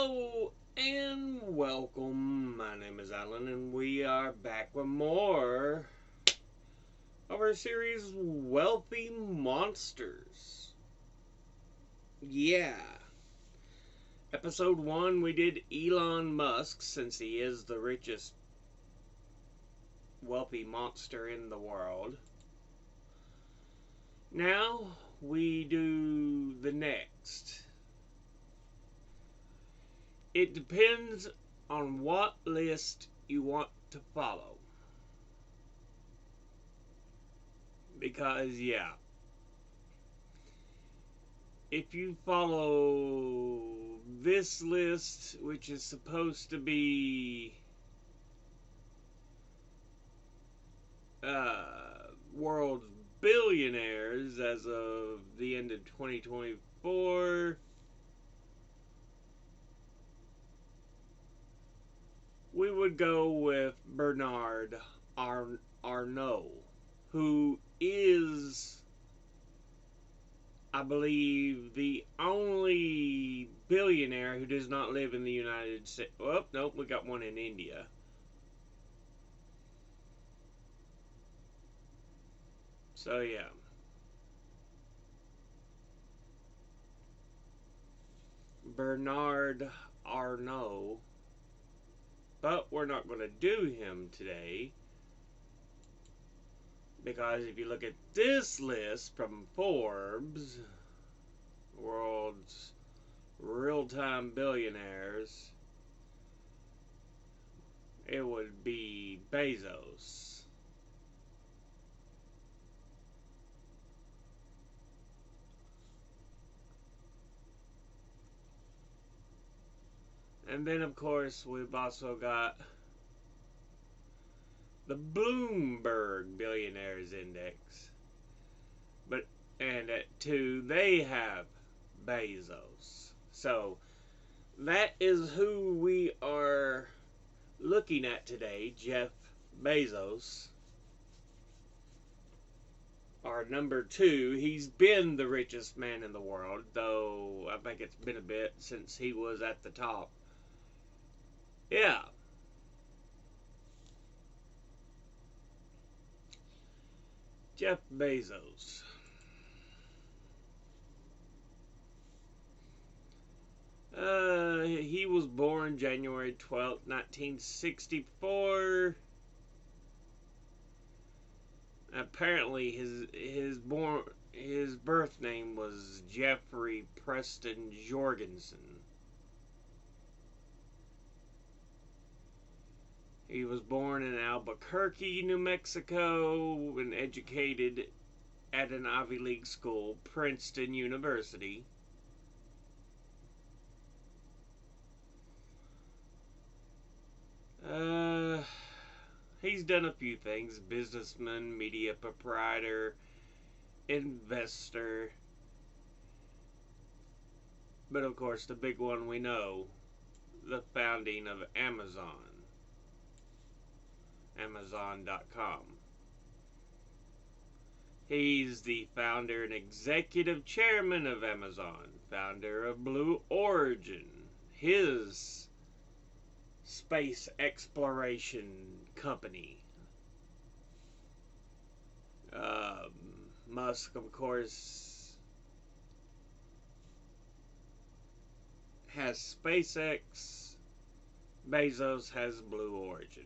Hello and welcome. My name is Alan, and we are back with more of our series Wealthy Monsters. Yeah. Episode 1, we did Elon Musk, since he is the richest wealthy monster in the world. Now we do the next. It depends on what list you want to follow. Because, yeah, if you follow this list, which is supposed to be world's billionaires as of the end of 2024, we would go with Bernard Arnault, who is, I believe, the only billionaire who does not live in the United States. Oh, nope, we got one in India. So, yeah. Bernard Arnault. But we're not going to do him today, because if you look at this list from Forbes, world's real-time billionaires, it would be Bezos. And then, of course, we've also got the Bloomberg Billionaires Index. And at 2, they have Bezos. So, that is who we are looking at today, Jeff Bezos. Our number 2, he's been the richest man in the world, though I think it's been a bit since he was at the top. Yeah. Jeff Bezos. He was born January 12th, 1964. Apparently, his birth name was Jeffrey Preston Jorgensen. He was born in Albuquerque, New Mexico, and educated at an Ivy League school, Princeton University. He's done a few things: businessman, media proprietor, investor. But of course, the big one we know, the founding of Amazon. Amazon.com. He's the founder and executive chairman of Amazon, founder of Blue Origin, his space exploration company. Musk, of course, has SpaceX. Bezos has Blue Origin.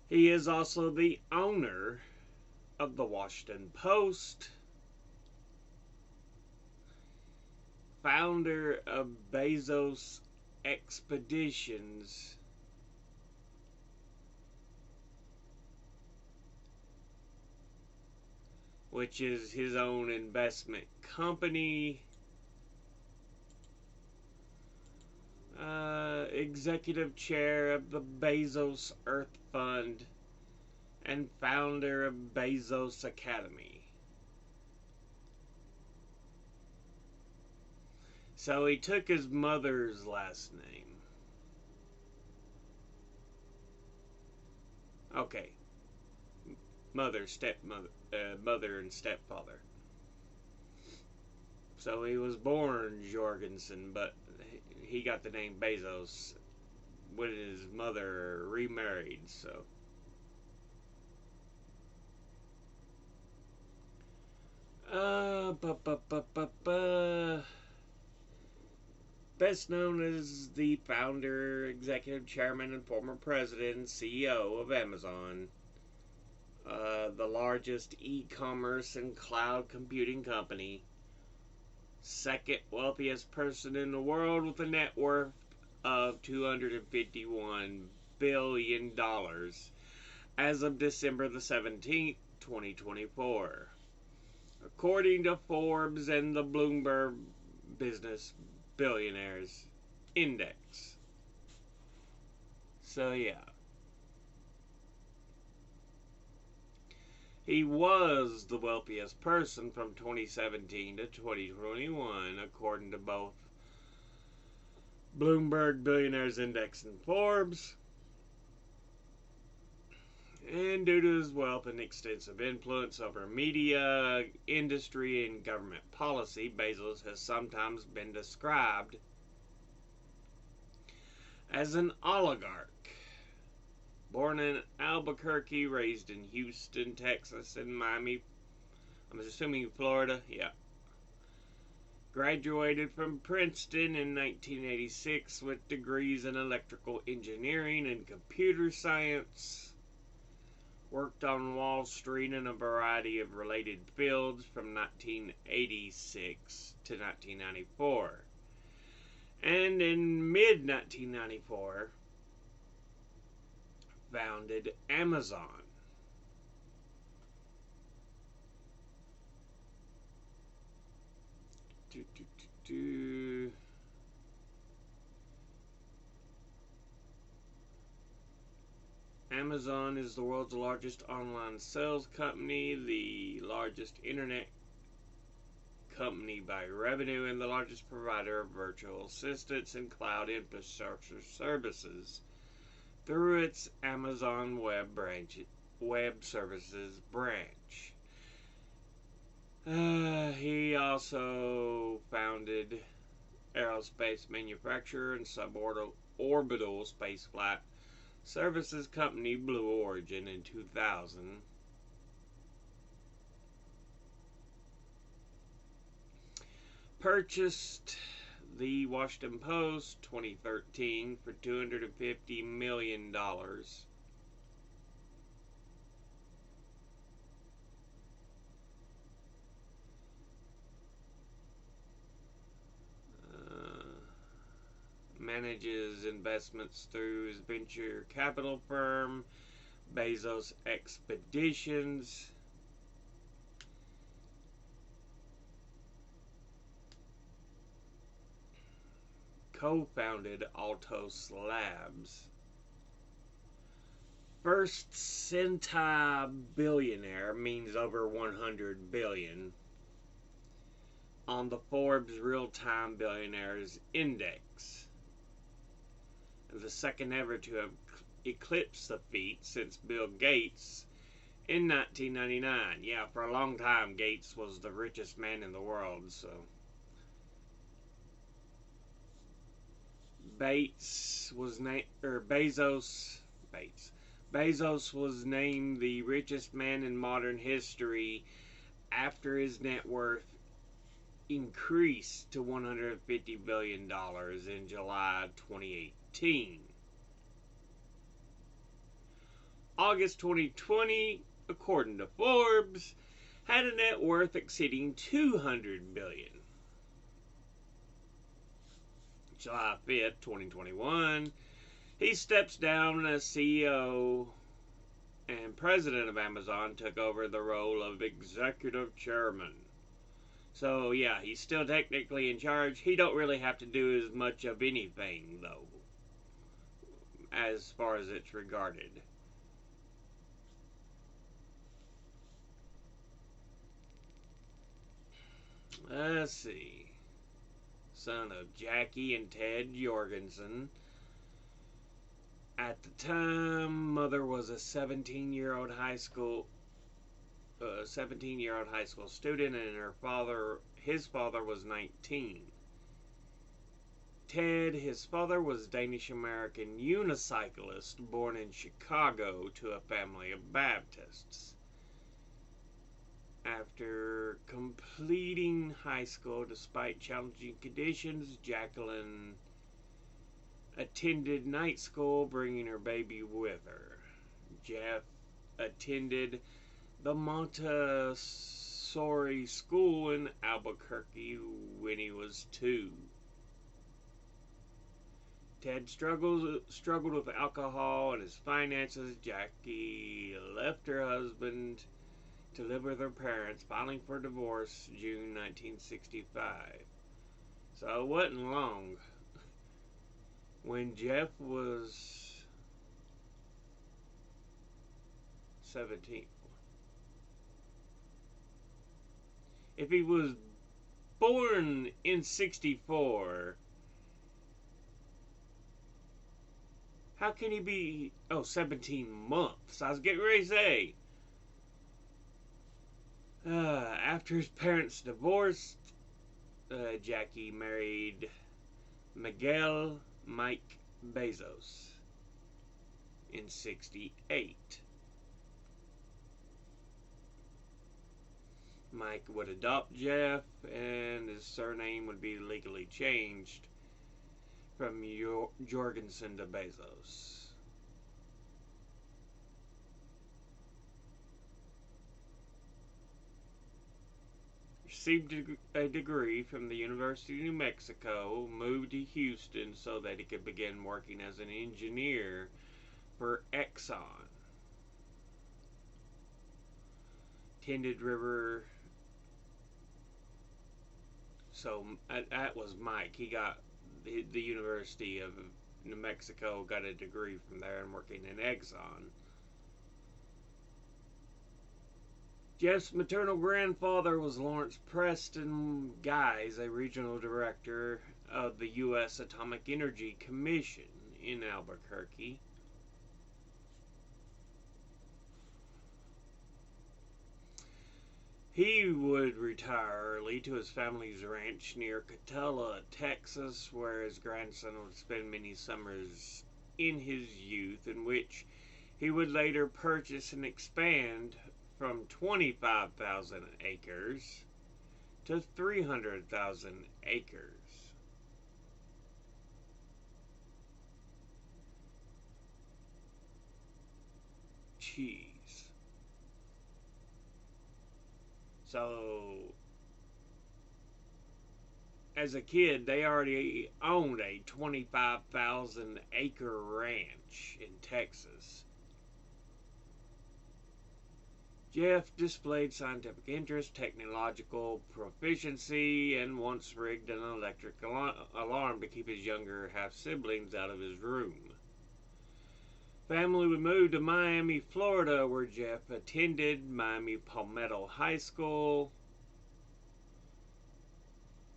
He is also the owner of the Washington Post, founder of Bezos Expeditions, which is his own investment company, executive chair of the Bezos Earth Fund, and founder of Bezos Academy. So he took his mother's last name. Okay. Mother, stepmother, mother and stepfather. So he was born Jorgensen, but he got the name Bezos when his mother remarried. So uh, bu, bu, bu, bu, bu. Best known as the founder, executive chairman, and former president and CEO of Amazon, the largest e-commerce and cloud computing company, second wealthiest person in the world with a net worth of $251 billion as of December the 17th, 2024. According to Forbes and the Bloomberg Business Billionaires Index. So yeah. He was the wealthiest person from 2017 to 2021, according to both Bloomberg Billionaires Index and Forbes. And due to his wealth and extensive influence over media, industry, and government policy, Bezos has sometimes been described as an oligarch. Born in Albuquerque, raised in Houston, Texas, and Miami, I'm assuming Florida, yeah. Graduated from Princeton in 1986 with degrees in electrical engineering and computer science. Worked on Wall Street in a variety of related fields from 1986 to 1994. And in mid-1994, founded Amazon. Amazon is the world's largest online sales company, the largest internet company by revenue, and the largest provider of virtual assistants and cloud infrastructure services through its Amazon Web Services branch. He also founded aerospace manufacturer and suborbital spaceflight services company Blue Origin in 2000. Purchased the Washington Post 2013 for $250 million. Manages investments through his venture capital firm, Bezos Expeditions. Co-founded Altos Labs. First centibillionaire means over 100 billion on the Forbes Real-Time Billionaires Index. The second ever to have eclipsed the feat since Bill Gates in 1999. Yeah, for a long time Gates was the richest man in the world, so Bezos was named the richest man in modern history after his net worth increased to $150 billion in July 2018. August 2020, according to Forbes, had a net worth exceeding $200 billion. July 5th, 2021, he steps down as CEO and president of Amazon, took over the role of executive chairman. So yeah, he's still technically in charge. He don't really have to do as much of anything, though, as far as it's regarded. Let's see. Son of Jackie and Ted Jorgensen. At the time, mother was a 17-year-old high school student, and her father his father was 19. Ted, his father, was Danish-American unicyclist born in Chicago to a family of Baptists. After completing high school despite challenging conditions, Jacqueline attended night school, bringing her baby with her. Jeff attended the Montessori school in Albuquerque when he was 2. Ted struggled with alcohol and his finances. Jackie left her husband to live with her parents, filing for divorce June 1965. So it wasn't long. When Jeff was 17. If he was born in 64, how can he be, 17 months? I was getting ready to say. After his parents divorced, Jackie married Miguel Mike Bezos in 68. Mike would adopt Jeff, and his surname would be legally changed from Jorgensen to Bezos. Received a degree from the University of New Mexico, moved to Houston so that he could begin working as an engineer for Exxon. Attended River. So that was Mike. He got the University of New Mexico, got a degree from there and working in Exxon. Jeff's maternal grandfather was Lawrence Preston Guise, a regional director of the U.S. Atomic Energy Commission in Albuquerque. He would retire early to his family's ranch near Cotulla, Texas, where his grandson would spend many summers in his youth, in which he would later purchase and expand from 25,000 acres to 300,000 acres. Jeez. So, as a kid, they already owned a 25,000 acre ranch in Texas. Jeff displayed scientific interest, technological proficiency, and once rigged an electric alarm to keep his younger half-siblings out of his room. Family would move to Miami, Florida, where Jeff attended Miami Palmetto High School.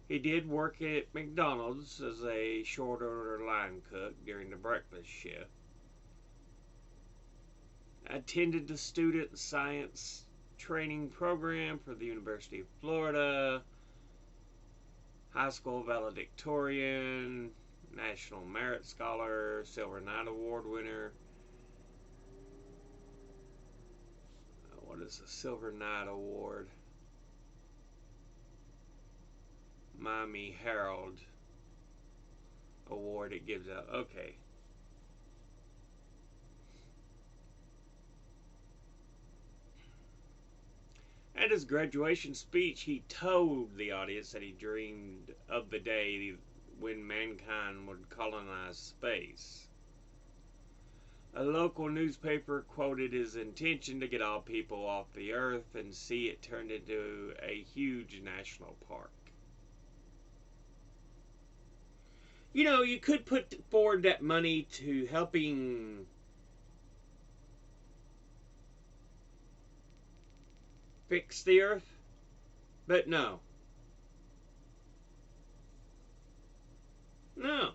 He did work at McDonald's as a short order line cook during the breakfast shift. Attended the Student Science Training Program for the University of Florida. High School valedictorian, National Merit Scholar, Silver Knight Award winner. What is a Silver Knight Award? Miami Herald Award it gives out. Okay. At his graduation speech, he told the audience that he dreamed of the day when mankind would colonize space. A local newspaper quoted his intention to get all people off the earth and see it turned into a huge national park. You know, you could put forward that money to helping fix the earth, but no. No.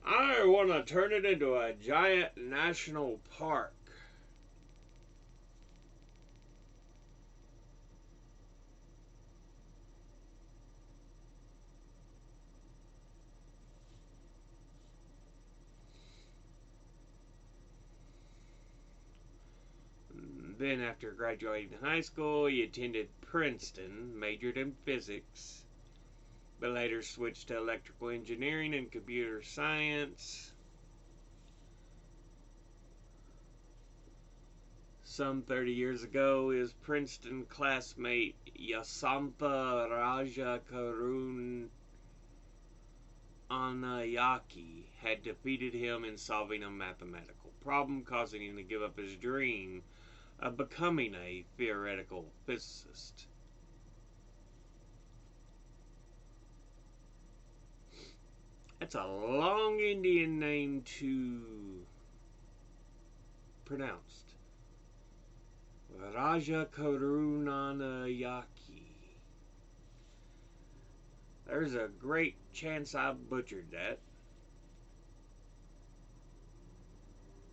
I want to turn it into a giant national park. Then, after graduating high school, he attended Princeton, majored in physics, but later switched to electrical engineering and computer science. Some 30 years ago, his Princeton classmate Yasantha Rajakarunanayake had defeated him in solving a mathematical problem, causing him to give up his dream of becoming a theoretical physicist. That's a long Indian name to pronounce. Rajakarunanayake. There's a great chance I butchered that.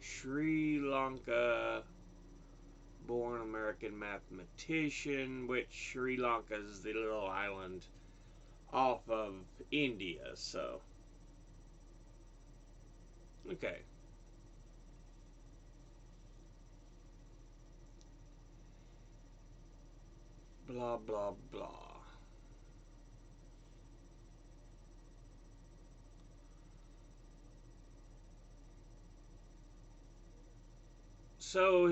Sri Lanka born American mathematician, which Sri Lanka is the little island off of India, so. Okay. Blah, blah, blah. So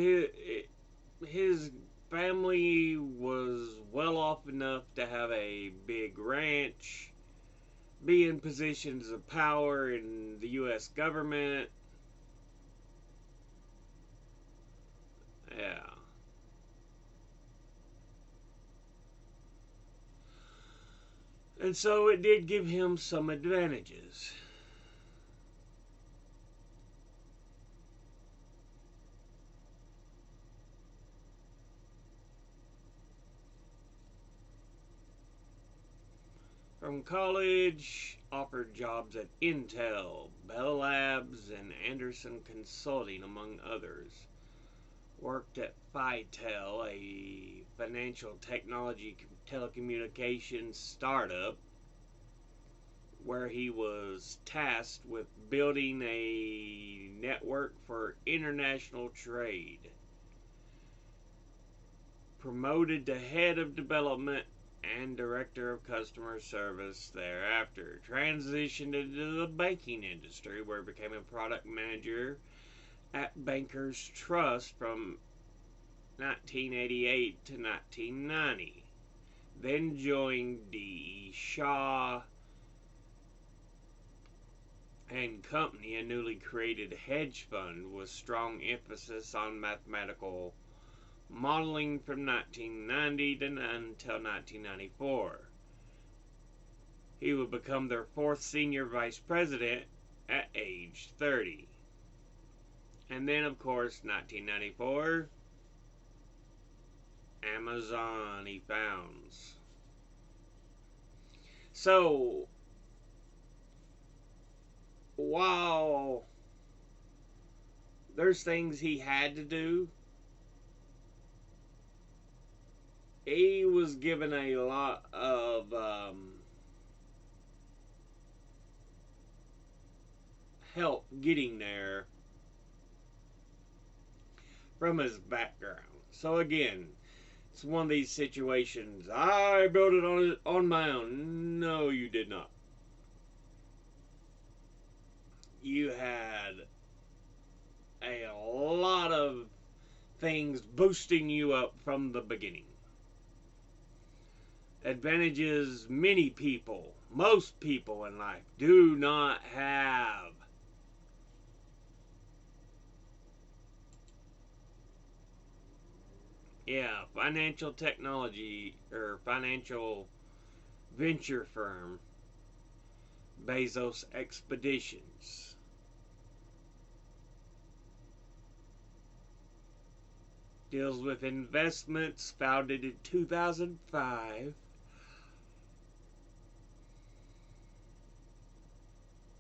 his family was well off enough to have a big ranch, be in positions of power in the U.S. government. Yeah. And so it did give him some advantages. From college, offered jobs at Intel, Bell Labs, and Anderson Consulting, among others. Worked at Fitel, a financial technology telecommunications startup, where he was tasked with building a network for international trade. Promoted to head of development and director of customer service thereafter. Transitioned into the banking industry, where he became a product manager at Bankers Trust from 1988 to 1990. Then joined D.E. Shaw and Company, a newly created hedge fund with strong emphasis on mathematical modeling from 1990 until 1994. He would become their fourth senior vice president at age 30. And then, of course, 1994, Amazon he founds. So, while there's things he had to do, he was given a lot of help getting there from his background. So again, it's one of these situations. I built it on my own. No, you did not. You had a lot of things boosting you up from the beginning. Advantages many people, most people in life, do not have. Yeah, financial technology or financial venture firm, Bezos Expeditions. Deals with investments, founded in 2005.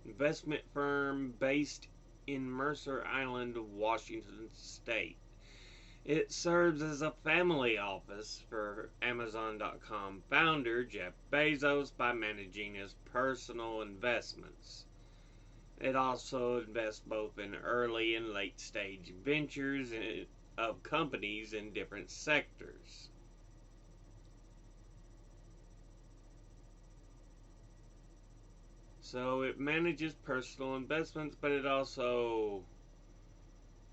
Investment firm based in Mercer Island, Washington State. It serves as a family office for Amazon.com founder Jeff Bezos by managing his personal investments. It also invests both in early and late stage ventures of companies in different sectors. So it manages personal investments, but it also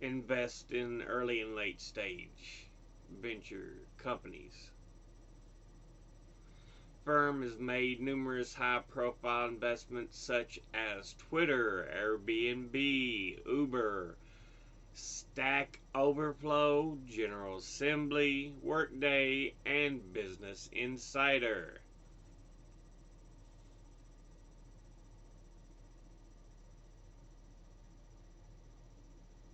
invests in early and late stage venture companies. Firm has made numerous high profile investments such as Twitter, Airbnb, Uber, Stack Overflow, General Assembly, Workday, and Business Insider.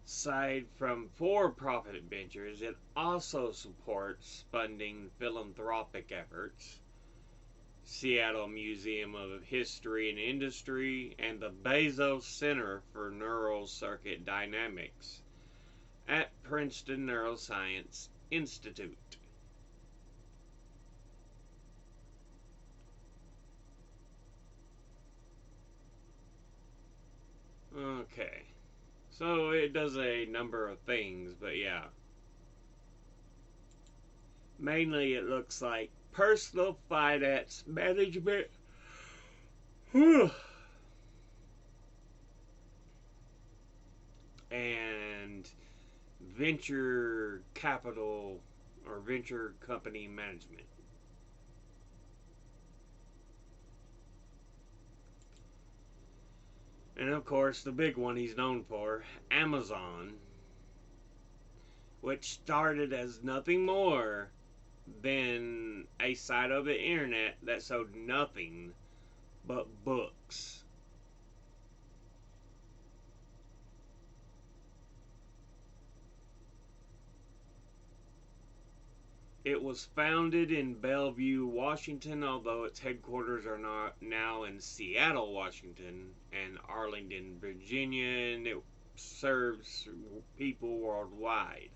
Aside from for-profit ventures, it also supports funding philanthropic efforts. Seattle Museum of History and Industry, and the Bezos Center for Neural Circuit Dynamics at Princeton Neuroscience Institute. Okay, so it does a number of things, but yeah. Mainly it looks like personal finance management. And venture capital or venture company management. And of course, the big one he's known for, Amazon, which started as nothing more than a site of the internet that sold nothing but books. It was founded in Bellevue, Washington, although its headquarters are not now in Seattle, Washington, and Arlington, Virginia, and it serves people worldwide.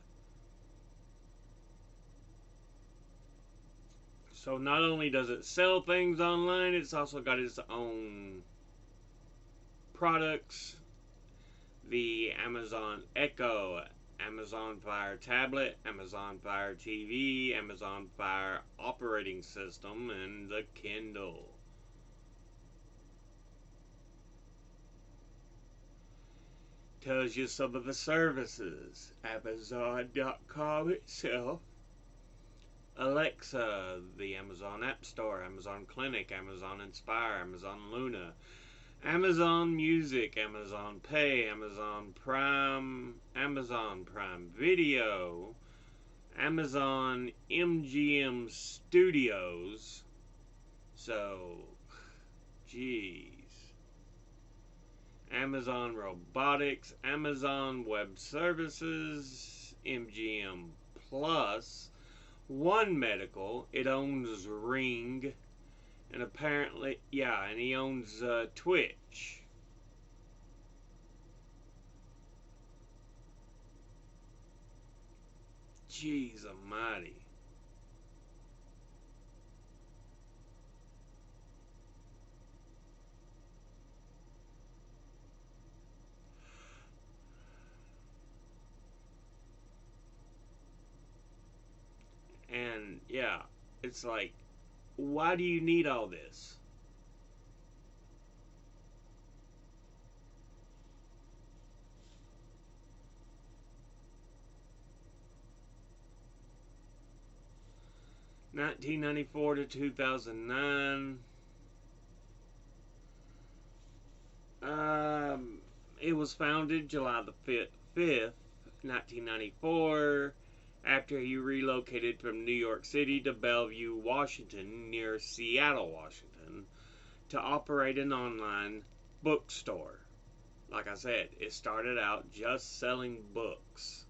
So not only does it sell things online, it's also got its own products. The Amazon Echo, Amazon Fire Tablet, Amazon Fire TV, Amazon Fire Operating System, and the Kindle. Tells you some of the services. Amazon.com itself. Alexa, the Amazon App Store, Amazon Clinic, Amazon Inspire, Amazon Luna, Amazon Music, Amazon Pay, Amazon Prime Video, Amazon MGM Studios. So, geez. Amazon Robotics, Amazon Web Services, MGM Plus, One Medical. It owns Ring. And apparently, yeah, and he owns Twitch. Jeez almighty. And yeah, it's like, why do you need all this? (1994 to 2009). It was founded July the 5th, 1994, after he relocated from New York City to Bellevue, Washington, near Seattle, Washington, to operate an online bookstore. Like I said, it started out just selling books.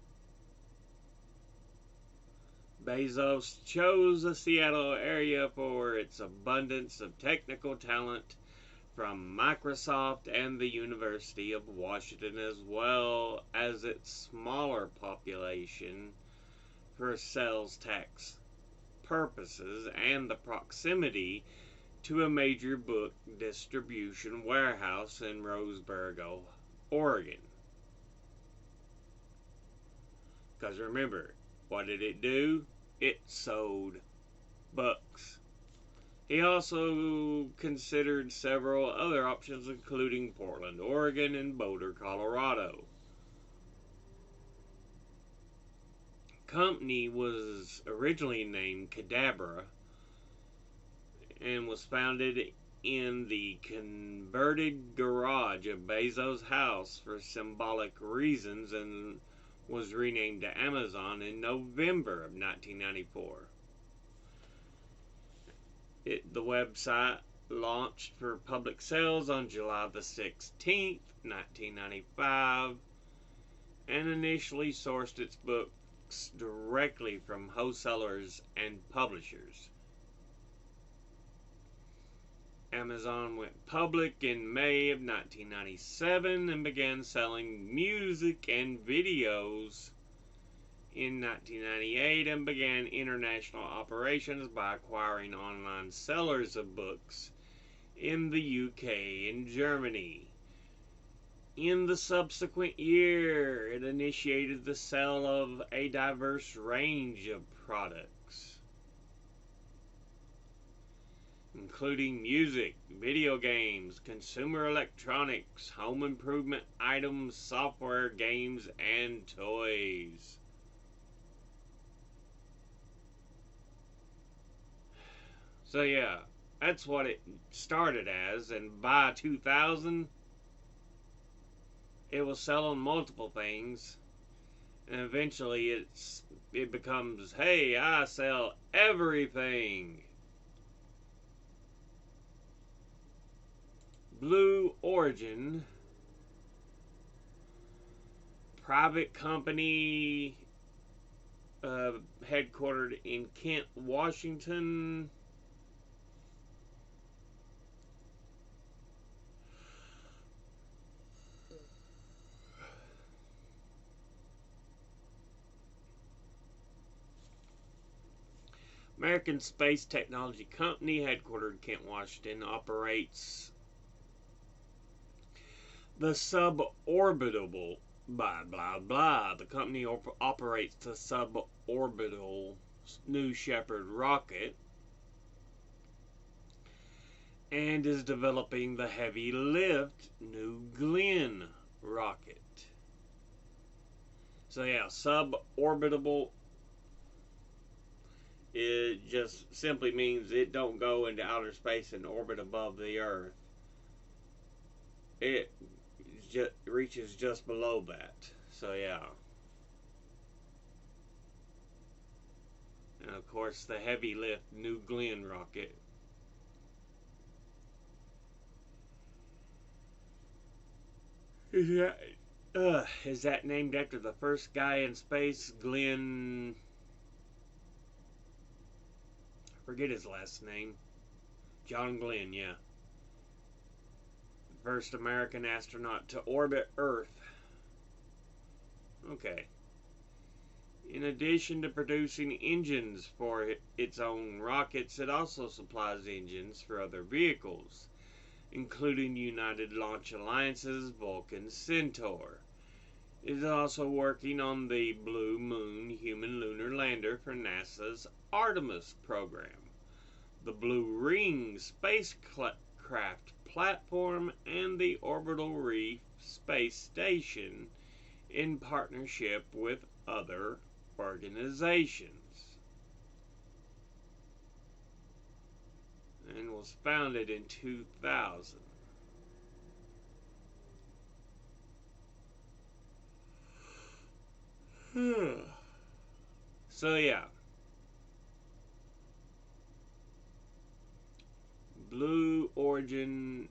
Bezos chose the Seattle area for its abundance of technical talent from Microsoft and the University of Washington, as well as its smaller population for sales tax purposes and the proximity to a major book distribution warehouse in Roseburg, Oregon. Because remember, what did it do? It sold books. He also considered several other options, including Portland, Oregon, and Boulder, Colorado. Company was originally named Cadabra and was founded in the converted garage of Bezos' house for symbolic reasons and was renamed to Amazon in November of 1994. The website launched for public sales on July the 16th, 1995, and initially sourced its books directly from wholesalers and publishers. Amazon went public in May of 1997 and began selling music and videos in 1998 and began international operations by acquiring online sellers of books in the UK and Germany. In the subsequent year, it initiated the sale of a diverse range of products, including music, video games, consumer electronics, home improvement items, software, games, and toys. So yeah, that's what it started as, and by 2000, it was selling multiple things, and eventually it becomes, hey, I sell everything. Blue Origin, private company, headquartered in Kent, Washington. American Space Technology Company, headquartered in Kent, Washington, operates the suborbital blah blah blah. The company operates the suborbital New Shepard rocket and is developing the heavy lift New Glenn rocket. So yeah, suborbital, it just simply means it don't go into outer space and orbit above the Earth. It just reaches just below that. So yeah. And of course the heavy lift New Glenn rocket. Is that named after the first guy in space, Glenn? I forget his last name. John Glenn, yeah. First American astronaut to orbit Earth. Okay. In addition to producing engines for its own rockets, it also supplies engines for other vehicles, including United Launch Alliance's Vulcan Centaur. It is also working on the Blue Moon human lunar lander for NASA's Artemis program, the Blue Ring spacecraft platform, and the Orbital Reef Space Station in partnership with other organizations, and was founded in 2000. So yeah, Blue Origin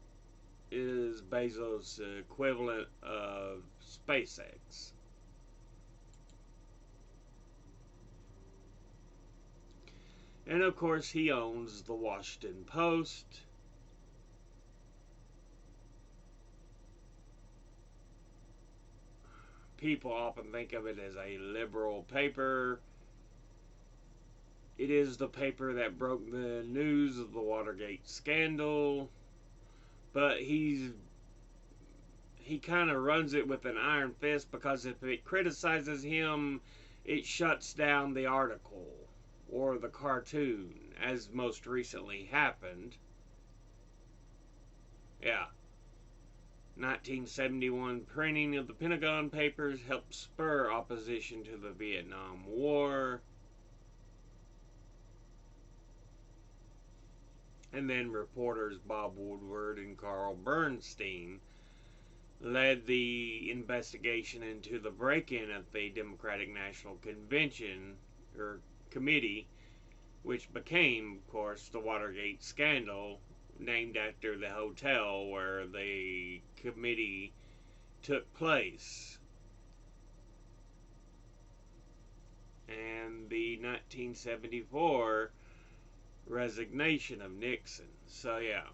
is Bezos' equivalent of SpaceX. And of course, he owns the Washington Post. People often think of it as a liberal paper. It is the paper that broke the news of the Watergate scandal. But he kind of runs it with an iron fist, because if it criticizes him, it shuts down the article or the cartoon, as most recently happened. Yeah. 1971 printing of the Pentagon Papers helped spur opposition to the Vietnam War. And then reporters Bob Woodward and Carl Bernstein led the investigation into the break-in at the Democratic National Convention, or Committee, which became, of course, the Watergate scandal, named after the hotel where the committee took place. And the 1974 resignation of Nixon. So, yeah.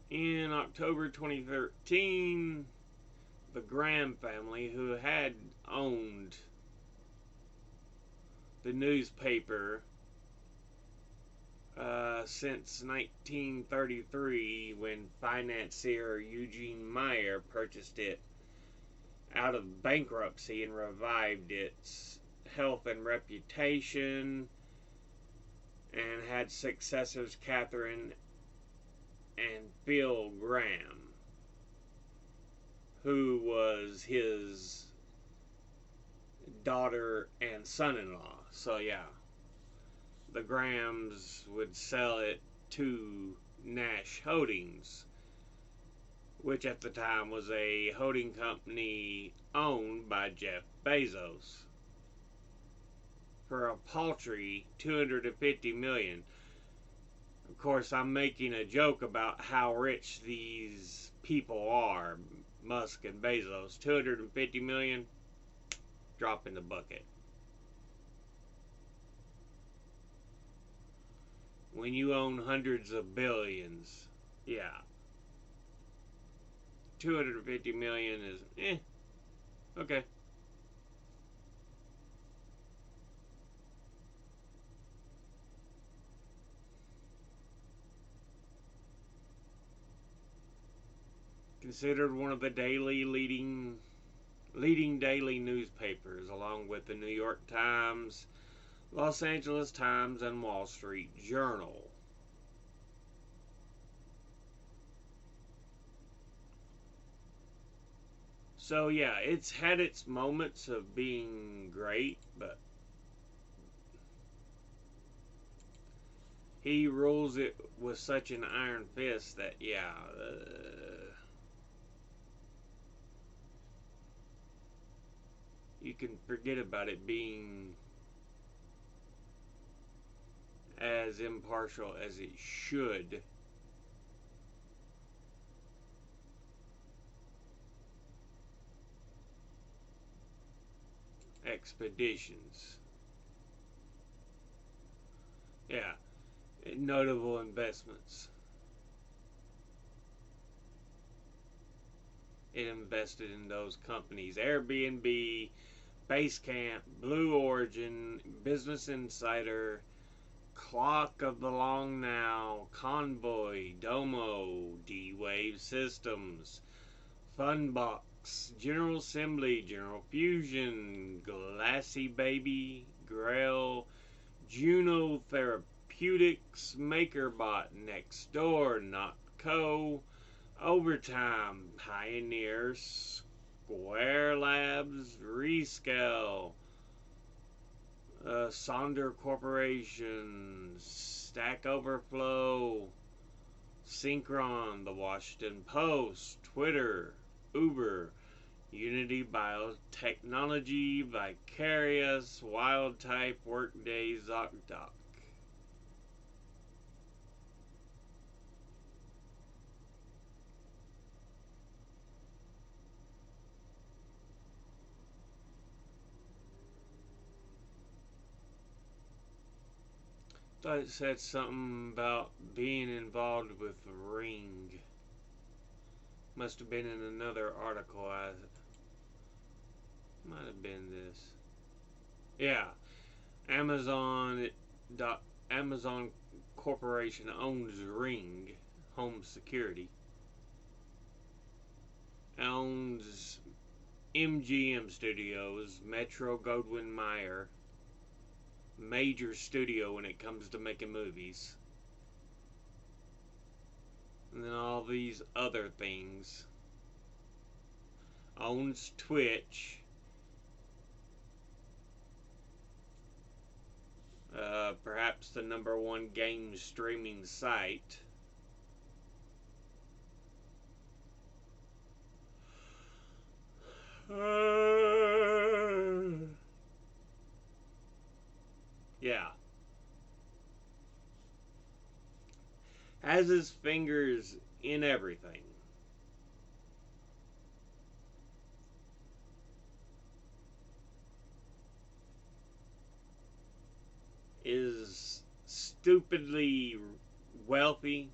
In October 2013, the Graham family, who had owned the newspaper since 1933, when financier Eugene Meyer purchased it out of bankruptcy and revived its health and reputation, and had successors Catherine and Phil Graham, who was his daughter and son-in-law. So yeah, the Grahams would sell it to Nash Holdings, which at the time was a holding company owned by Jeff Bezos, for a paltry $250 million. Of course, I'm making a joke about how rich these people are, Musk and Bezos. $250 million, drop in the bucket. When you own hundreds of billions, yeah, 250 million is okay. Considered one of the leading daily newspapers, along with the New York Times, Los Angeles Times, and Wall Street Journal. So yeah, it's had its moments of being great, but he rules it with such an iron fist that, yeah, you can forget about it being as impartial as it should. Expeditions. Yeah, notable investments. It invested in those companies: Airbnb, Basecamp, Blue Origin, Business Insider, Clock of the Long Now, Convoy, Domo, D-Wave Systems, Funbox, General Assembly, General Fusion, Glassy Baby, Grail, Juno Therapeutics, MakerBot, Nextdoor, NotCo, Overtime, Pioneer, Square Labs, Rescale, Sonder Corporation, Stack Overflow, Synchron, The Washington Post, Twitter, Uber, Unity Biotechnology, Vicarious, Wildtype, Workday, ZocDoc. Thought it said something about being involved with Ring. Must have been in another article. Might have been this. Yeah, Amazon. Amazon Corporation owns Ring Home Security. owns MGM Studios, Metro Goldwyn Mayer, major studio when it comes to making movies, and then all these other things. Owns Twitch, perhaps the #1 game streaming site. Yeah. Has his fingers in everything. Is stupidly wealthy.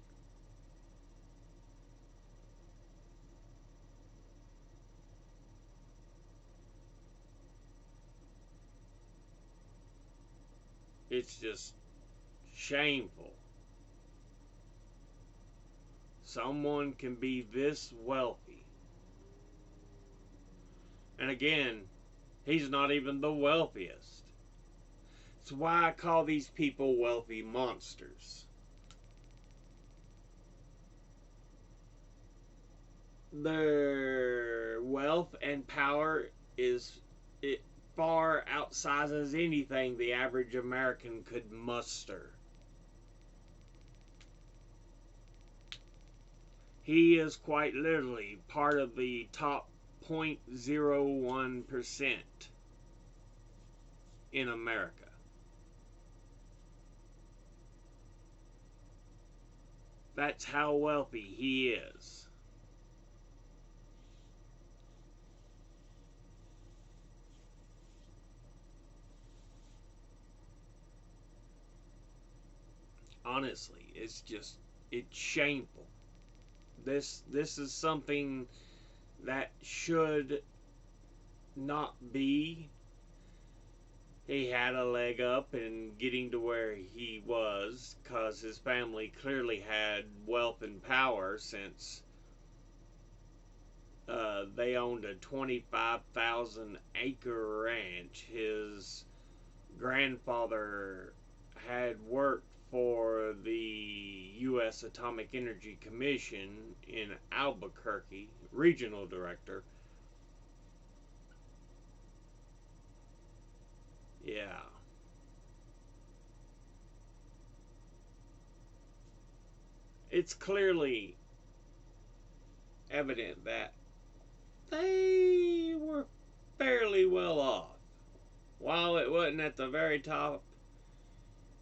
It's just shameful. Someone can be this wealthy. And again, he's not even the wealthiest. It's why I call these people wealthy monsters. Their wealth and power is it far outsizes anything the average American could muster. He is quite literally part of the top 0.01% in America. That's how wealthy he is. Honestly, it's shameful. This is something that should not be. He had a leg up in getting to where he was because his family clearly had wealth and power since they owned a 25,000 acre ranch. His grandfather had worked for the U.S. Atomic Energy Commission in Albuquerque, regional director. Yeah. It's clearly evident that they were fairly well off. While it wasn't at the very top,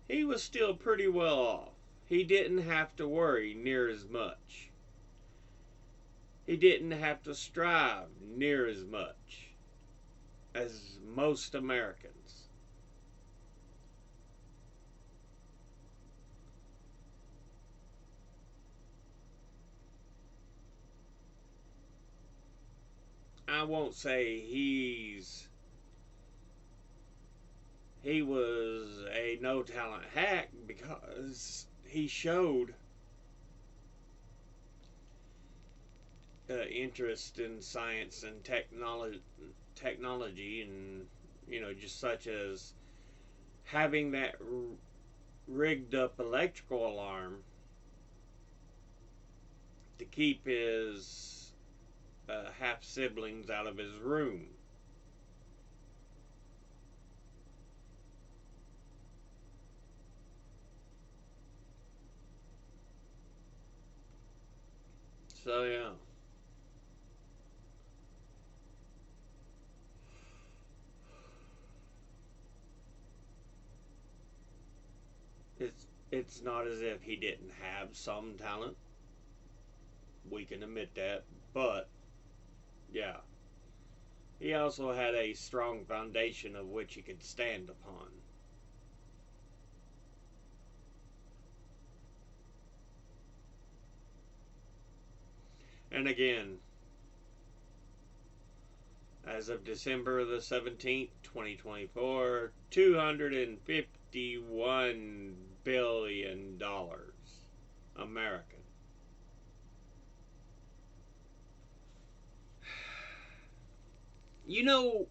he was still pretty well off. He didn't have to worry near as much. He didn't have to strive near as much as most Americans. I won't say he was a no talent hack because he showed interest in science and technology, and just such as having that rigged up electrical alarm to keep his half siblings out of his room. So yeah, it's not as if he didn't have some talent. We can admit that, but yeah, he also had a strong foundation of which he could stand upon. And again, as of December the 17th, 2024, $251 billion American. You know,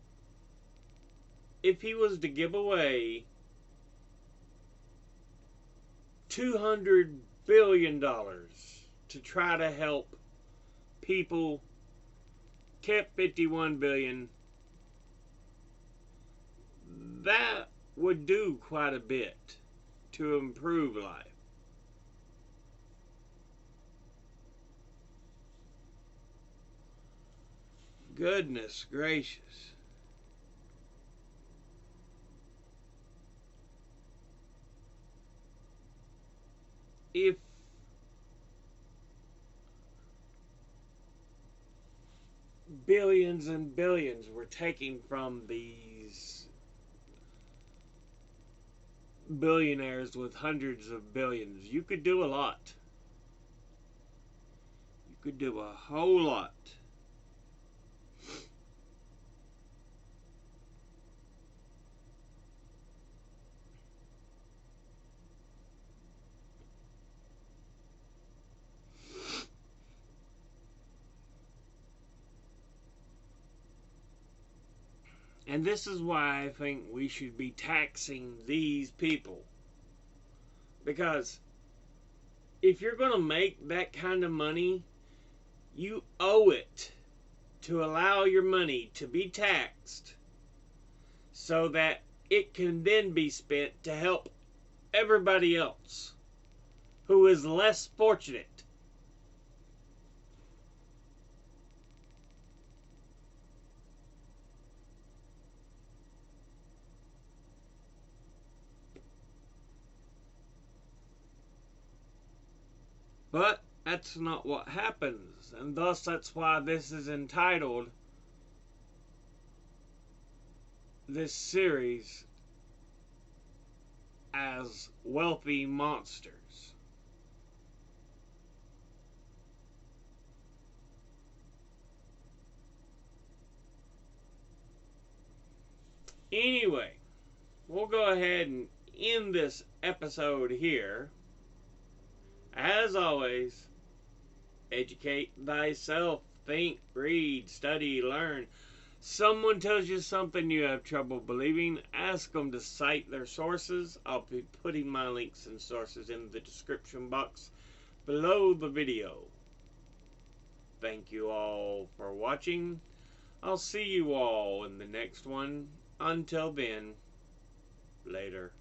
if he was to give away $200 billion to try to help people, kept 51 billion, that would do quite a bit to improve life. Goodness gracious. If billions and billions were taken from these billionaires with hundreds of billions, you could do a lot. You could do a whole lot. And this is why I think we should be taxing these people. Because if you're going to make that kind of money, you owe it to allow your money to be taxed so that it can then be spent to help everybody else who is less fortunate. But that's not what happens, and thus that's why this is entitled, this series, as Wealthy Monsters. Anyway, we'll go ahead and end this episode here. As always, educate thyself. Think, read, study, learn. Someone tells you something you have trouble believing, ask them to cite their sources. I'll be putting my links and sources in the description box below the video. Thank you all for watching. I'll see you all in the next one. Until then, later.